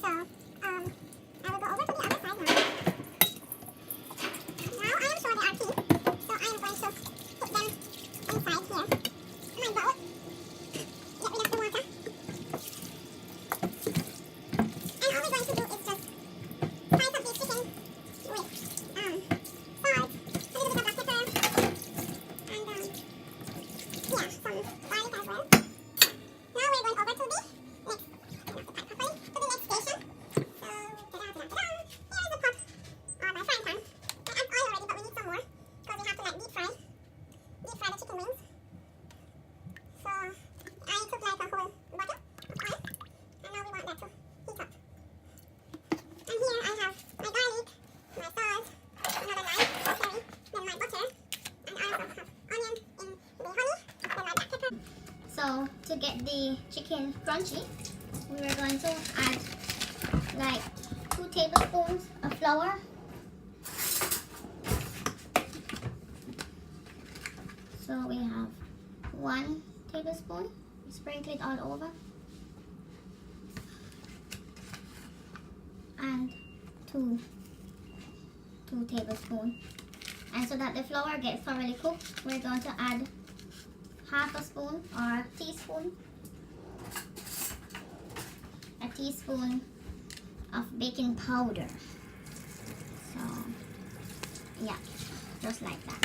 I will go over to the other side now. Now I am sure they are pink, so I am going to put them inside here. My bowl. Get rid of the water. And all we're going to do is just fry some beef chicken with salt, a little bit of black pepper, and yeah, some garlic as well. Now we're going over to the next, to the next station. So, ta-da. Here's the pot, or my frying pan. I have oil already, but we need some more, because we have to like deep fry the chicken wings. So, I took like a whole bottle of oil, and now we want that to heat up. And here I have my garlic, my salt, another lime, celery, then my butter, and I also have onion in the honey, then my black pepper. So to get the chicken crunchy, we are going to add like 2 tablespoons of flour. So we have 1 tablespoon, sprinkle it all over, and 2 tablespoons. And so that the flour gets thoroughly cooked, we're going to add half a spoon or a teaspoon of baking powder. So yeah, just like that.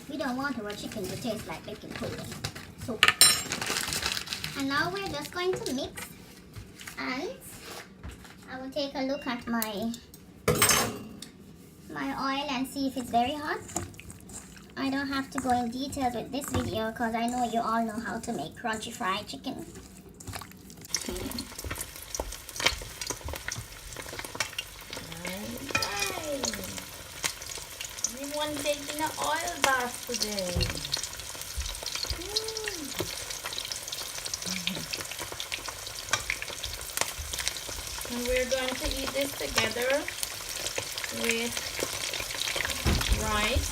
We don't want our chicken to taste like baking powder. So, and now we're just going to mix, and I will take a look at my oil and see if it's very hot. I don't have to go in details with this video because I know you all know how to make crunchy fried chicken. Alright. Everyone taking an oil bath today. And we're going to eat this together with rice.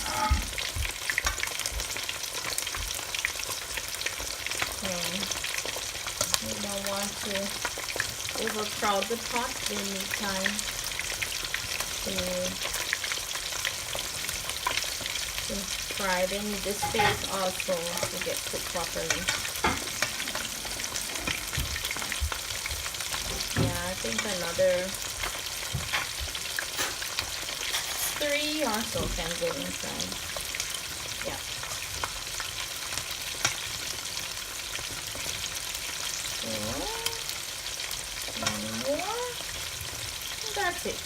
We don't want to overcrowd the pot. We need time to fry. They need the space also to get cooked properly. Yeah, I think another 3 or so can go inside. Yeah. One more. That's it.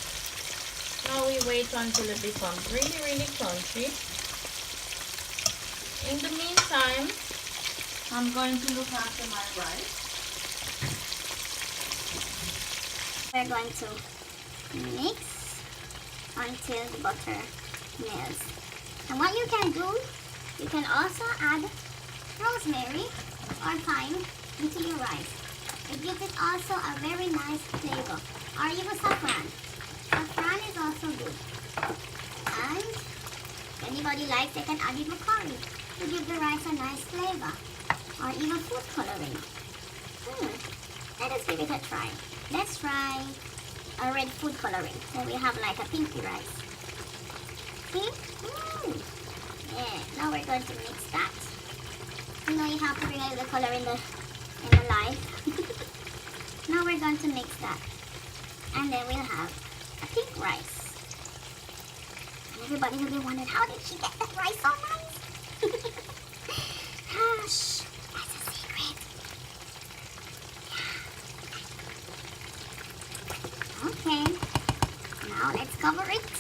Now we wait until it becomes really crunchy. In the meantime, I'm going to look after my rice. We're going to mix until the butter melts. And what you can do, you can also add rosemary or thyme into your rice. It gives it also a very nice flavor. Or even saffron. Saffron is also good. And if anybody likes, they can add even curry to give the rice a nice flavor. Or even food coloring. Let us give it a try. Let's try a red food coloring. So we have like a pinky rice. See? Yeah. Now we're going to mix that. You know you have to bring out the color in the light. Now we're going to mix that. And then we'll have a pink rice. And everybody will be wondering, how did she get that rice so nice? Hush, that's a secret. Yeah. Okay, now let's cover it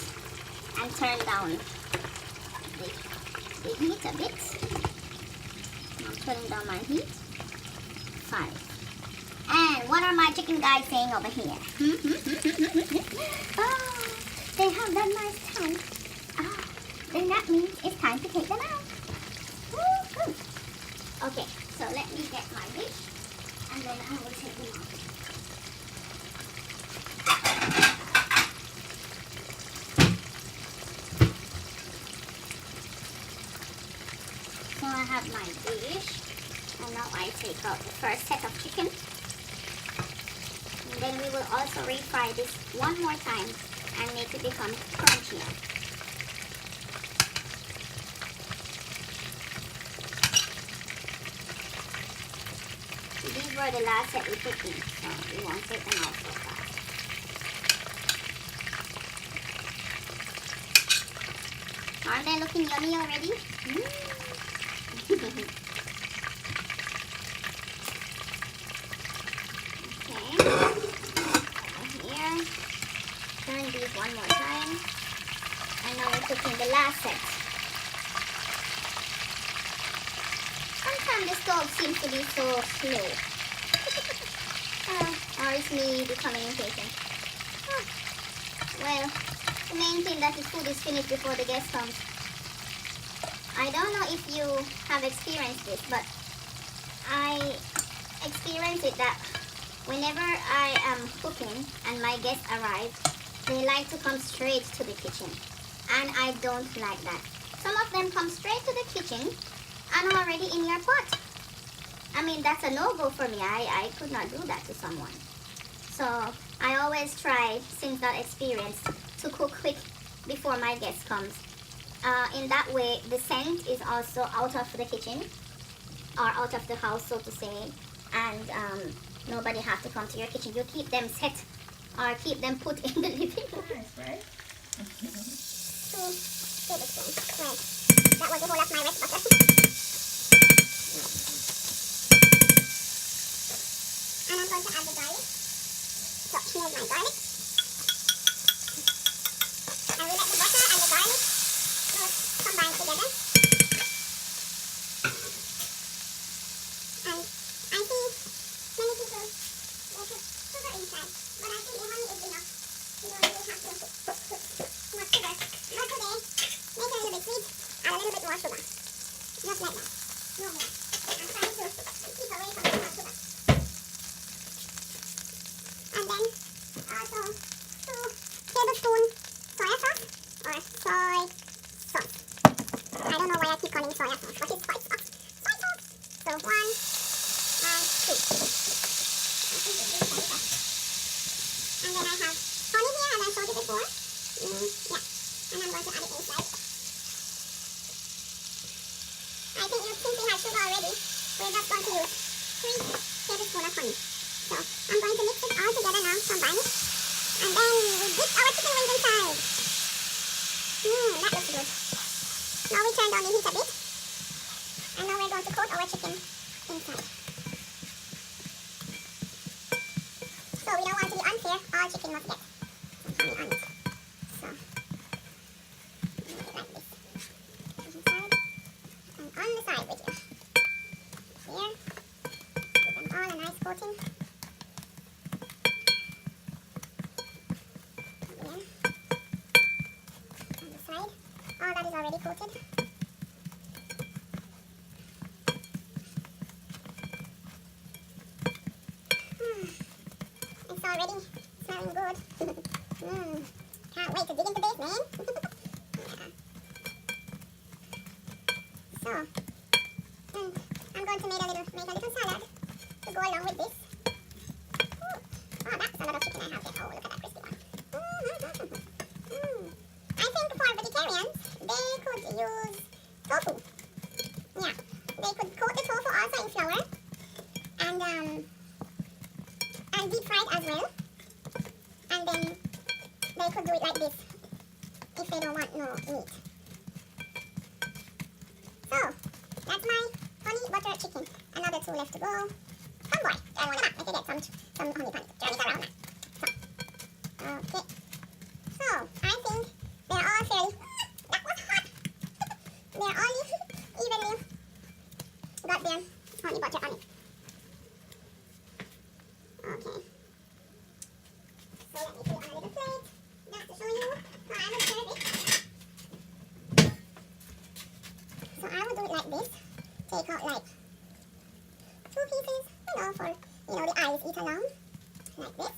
and turn down the heat a bit. I'm turning down my heat. 5. And what are my chicken guys saying over here? Oh, they have that nice tongue. Oh, then that means it's time to take them out. Woo-hoo. Okay, so let me get my dish and then I will take them out. So I have my dish, and now I take out the first set of chicken. then we will also refry this one more time and make it become crunchier. These were the last set we put in, so we won't take them out so fast. Aren't they looking yummy already? Okay, here. Turn these one more time. And now we put in the last set. Sometimes the stove seems to be so slow. Or it's me becoming impatient. Oh. Well, the main thing that the food is finished before the guest comes. I don't know if you have experienced this, but I experience it that whenever I am cooking and my guests arrive, they like to come straight to the kitchen. And I don't like that. Some of them come straight to the kitchen and already in your pot. I mean, that's a no-go for me. I could not do that to someone. So I always try, since that experience, to cook quick before my guest comes. In that way, the scent is also out of the kitchen or out of the house, so to say, and nobody has to come to your kitchen. You keep them set or keep them put in the living room. Nice, right? Well, that was the whole of my wet butter. And I'm going to add the garlic. So here's my garlic. And we let the butter and the garlic combine together. And I see many people, they put sugar inside, but I think the honey is enough. You don't really have to put much sugar. But today, make it a little bit sweet, add a little bit more sugar. Just like that. No more. I'm trying to keep away from too much sugar. And then also 2 tablespoons soy sauce or soy sauce. I don't know why I keep calling soy sauce, but it's soy sauce. Soy sauce. So 1 and 2. And then I have honey here, and I showed you before. Yeah. And I'm going to add it inside. I think since we have sugar already, we're just going to use 3 tablespoons of honey. So I'm going to mix it all together now, combine it, and then we dip our chicken wings inside. That looks good. Now we turn down the heat a bit, and now we're going to coat our chicken inside. So we don't want to be unfair, all chicken must get some honey on it. So, make it like this. Inside, and on the side with you. Here, give them all a nice coating. All that is already coated. It's already smelling good. Can't wait to dig into this, man. So, I'm going to make a little salad to go along with this. Oh, that's a lot of chicken I have there. Oh, look at that crispy one. I think for vegetarians, they could use tofu. Yeah, they could coat the tofu also in flour and deep fry it as well. And then they could do it like this if they don't want no meat. So that's my honey butter chicken. Another 2 left to go. Come boy, turn one up. Let me get some honey pan. Turn it around now. So, okay. So I think they're all fairly. That was hot. They're all evenly got their honey butter on it. Okay. So let me put it on a little plate just to show you how I would serve it. So I would do it like this. Take out like 2 pieces, for the eyes eat along. Like this.